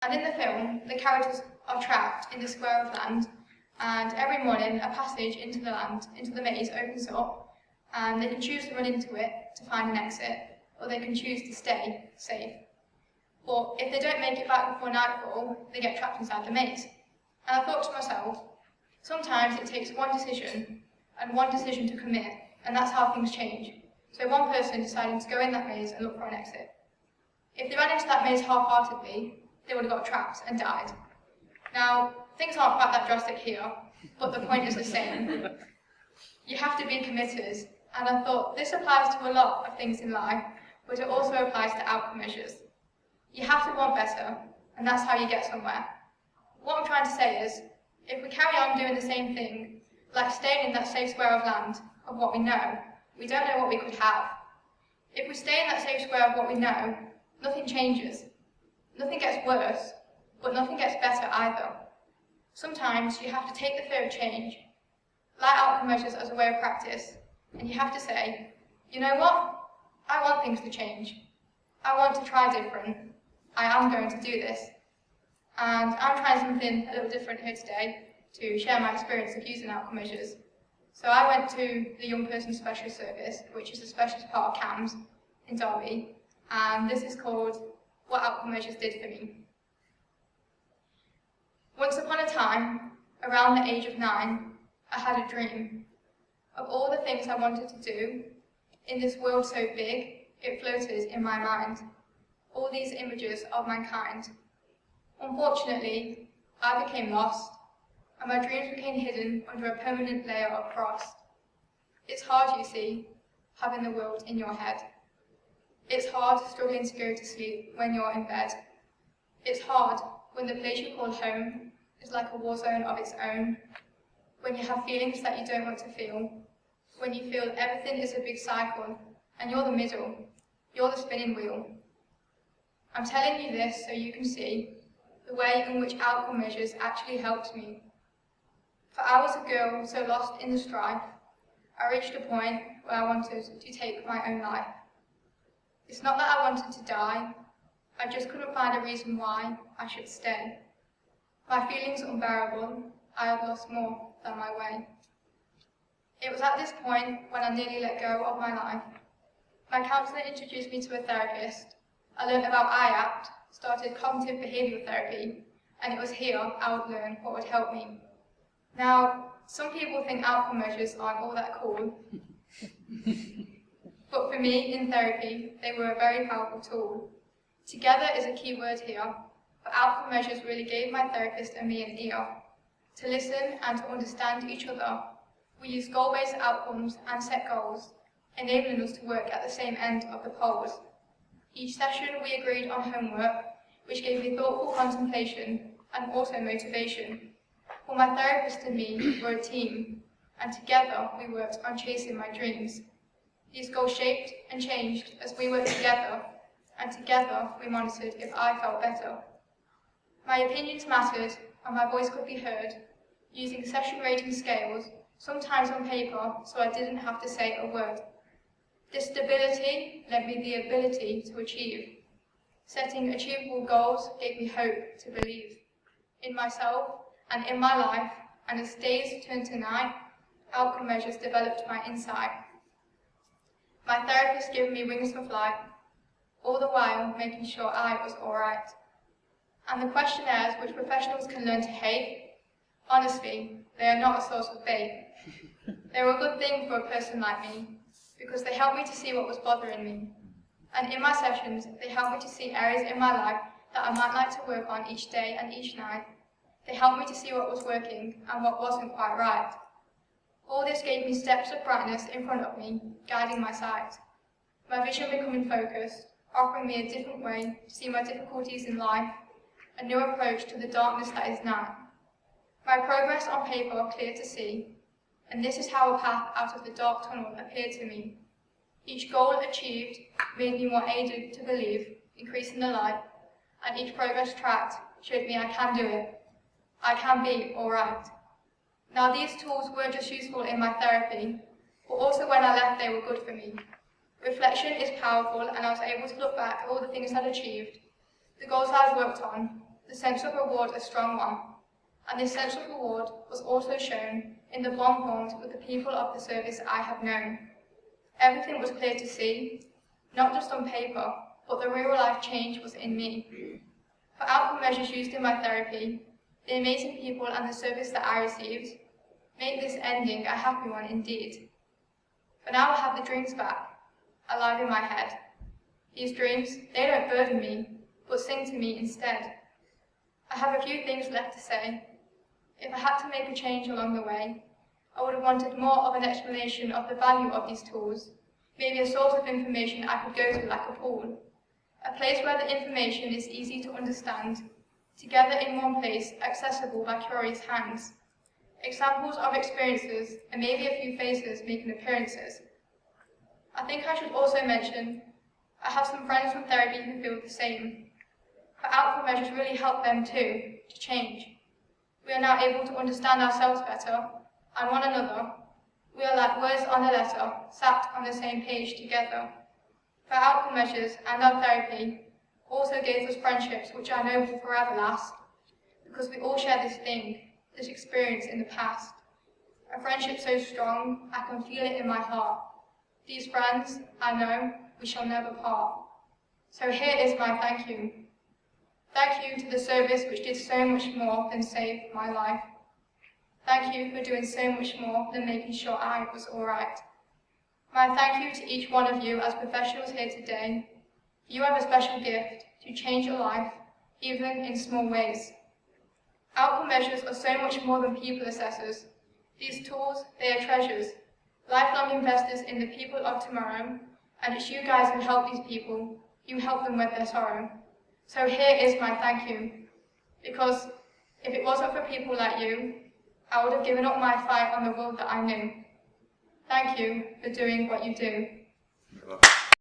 And in the film, the characters are trapped in this square of land, and every morning a passage into the maze opens up, and they can choose to run into it to find an exit, or they can choose to stay safe. But if they don't make it back before nightfall, they get trapped inside the maze. And I thought to myself, sometimes it takes one decision, and one decision to commit, and that's how things change. So one person deciding to go in that maze and look for an exit. If they ran into that maze half-heartedly, they would have got trapped and died. Now, things aren't quite that drastic here, but the point is the same. You have to be committed, and I thought this applies to a lot of things in life, but it also applies to outcome measures. You have to want better, and that's how you get somewhere. What I'm trying to say is, if we carry on doing the same thing, like staying in that safe square of land of what we know, we don't know what we could have. If we stay in that safe square of what we know, nothing changes. Nothing gets worse, but nothing gets better either. Sometimes you have to take the fear of change, light outcome measures as a way of practice, and you have to say, you know what? I want things to change. I want to try different. I am going to do this. And I'm trying something a little different here today to share my experience of using outcome measures. So I went to the Young Person Specialist Service, which is a specialist part of CAMS in Derby, and this is called What Outcome Measures Did for Me. Once upon a time, around the age of 9, I had a dream of all the things I wanted to do in this world so big, it floated in my mind, all these images of mankind. Unfortunately, I became lost, and my dreams became hidden under a permanent layer of frost. It's hard, you see, having the world in your head. It's hard struggling to go to sleep when you're in bed. It's hard when the place you call home is like a war zone of its own, when you have feelings that you don't want to feel, when you feel everything is a big cycle and you're the middle, you're the spinning wheel. I'm telling you this so you can see the way in which outcome measures actually helped me. For I was a girl so lost in the strife, I reached a point where I wanted to take my own life. It's not that I wanted to die, I just couldn't find a reason why I should stay. My feelings unbearable, I had lost more than my way. It was at this point when I nearly let go of my life. My counsellor introduced me to a therapist. I learned about IAPT, started cognitive behavioural therapy, and it was here I would learn what would help me. Now, some people think outcome measures aren't all that cool, but for me, in therapy, they were a very powerful tool. Together is a key word here, but outcome measures really gave my therapist and me an ear, to listen and to understand each other. We used goal-based outcomes and set goals, enabling us to work at the same end of the poles. Each session we agreed on homework, which gave me thoughtful contemplation and also motivation. For my therapist and me were a team, and together we worked on chasing my dreams. These goals shaped and changed as we worked together, and together we monitored if I felt better. My opinions mattered, and my voice could be heard, using session rating scales, sometimes on paper, so I didn't have to say a word. This stability lent me the ability to achieve. Setting achievable goals gave me hope to believe in myself and in my life, and as days turned to night, outcome measures developed my insight. My therapist gave me wings for flight, all the while making sure I was alright. And the questionnaires which professionals can learn to hate, honestly, they are not a source of bait. They were a good thing for a person like me, because they helped me to see what was bothering me. And in my sessions, they helped me to see areas in my life that I might like to work on each day and each night. They helped me to see what was working and what wasn't quite right. All this gave me steps of brightness in front of me, guiding my sight. My vision becoming focused, offering me a different way to see my difficulties in life, a new approach to the darkness that is night. My progress on paper clear to see, and this is how a path out of the dark tunnel appeared to me. Each goal achieved made me more aided to believe, increasing the light, and each progress tracked showed me I can do it. I can be alright. Now these tools weren't just useful in my therapy, but also when I left they were good for me. Reflection is powerful, and I was able to look back at all the things I'd achieved, the goals I'd worked on, the sense of reward a strong one, and this sense of reward was also shown in the bond formed with the people of the service I have known. Everything was clear to see, not just on paper, but the real life change was in me. For outcome measures used in my therapy, the amazing people and the service that I received, make this ending a happy one indeed. For now I have the dreams back, alive in my head. These dreams, they don't burden me, but sing to me instead. I have a few things left to say. If I had to make a change along the way, I would have wanted more of an explanation of the value of these tools, maybe a source of information I could go to like a pool, a place where the information is easy to understand, together in one place, accessible by curious hands. Examples of experiences, and maybe a few faces making appearances. I think I should also mention, I have some friends from therapy who feel the same. For outcome measures really help them too, to change. We are now able to understand ourselves better, and one another. We are like words on a letter, sat on the same page together. For outcome measures and our therapy also gave us friendships which I know will forever last, because we all share this thing, this experience in the past. A friendship so strong, I can feel it in my heart. These friends, I know, we shall never part. So here is my thank you. Thank you to the service which did so much more than save my life. Thank you for doing so much more than making sure I was alright. My thank you to each one of you as professionals here today. You have a special gift to change your life, even in small ways. Outcome measures are so much more than people assessors. These tools, they are treasures, lifelong investors in the people of tomorrow, and it's you guys who help these people. You help them with their sorrow. So here is my thank you, because if it wasn't for people like you, I would have given up my fight on the world that I knew. Thank you for doing what you do.